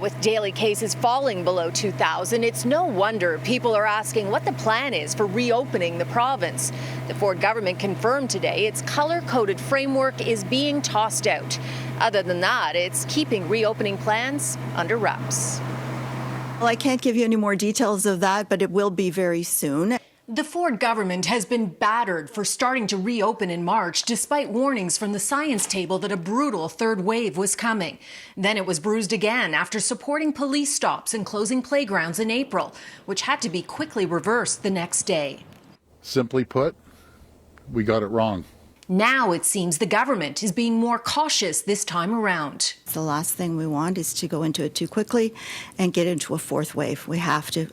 With daily cases falling below 2,000, it's no wonder people are asking what the plan is for reopening the province. The Ford government confirmed today its color-coded framework is being tossed out. Other than that, it's keeping reopening plans under wraps. Well, I can't give you any more details of that, but it will be very soon. The Ford government has been battered for starting to reopen in March, despite warnings from the science table that a brutal third wave was coming. Then it was bruised again after supporting police stops and closing playgrounds in April, which had to be quickly reversed the next day. Simply put, we got it wrong. Now it seems the government is being more cautious this time around. The last thing we want is to go into it too quickly and get into a fourth wave. We have to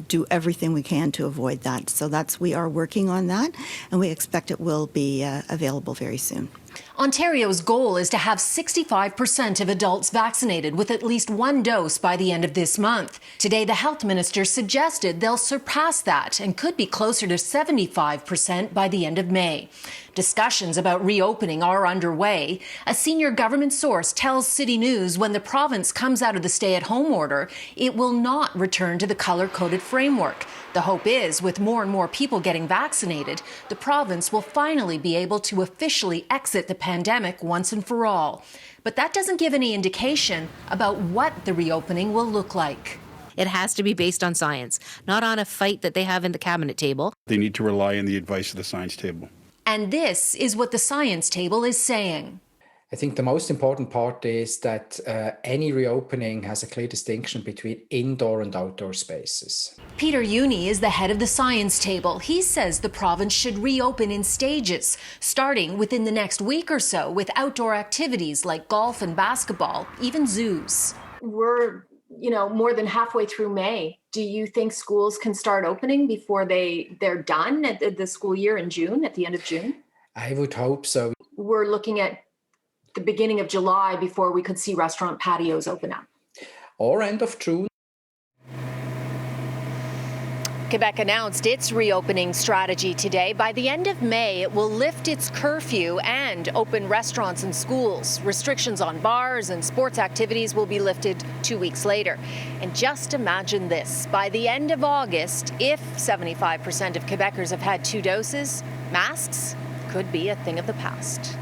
do everything we can to avoid that. So we are working on that, and we expect it will be available very soon. Ontario's goal is to have 65% of adults vaccinated with at least one dose by the end of this month. Today, the health minister suggested they'll surpass that and could be closer to 75% by the end of May. Discussions about reopening are underway. A senior government source tells CityNews when the province comes out of the stay-at-home order, it will not return to the color-coded framework. The hope is, with more and more people getting vaccinated, the province will finally be able to officially exit the pandemic once and for all. But that doesn't give any indication about what the reopening will look like. It has to be based on science, not on a fight that they have in the cabinet table. They need to rely on the advice of the science table. And this is what the science table is saying. I think the most important part is that any reopening has a clear distinction between indoor and outdoor spaces. Peter Uni is the head of the science table. He says the province should reopen in stages, starting within the next week or so with outdoor activities like golf and basketball, even zoos. We're, more than halfway through May. Do you think schools can start opening before they're done at the school year in June, at the end of June? I would hope so. We're looking at the beginning of July before we could see restaurant patios open up. Or end of June. Quebec announced its reopening strategy today. By the end of May, it will lift its curfew and open restaurants and schools. Restrictions on bars and sports activities will be lifted 2 weeks later. And just imagine this. By the end of August, if 75% of Quebecers have had 2 doses, masks could be a thing of the past.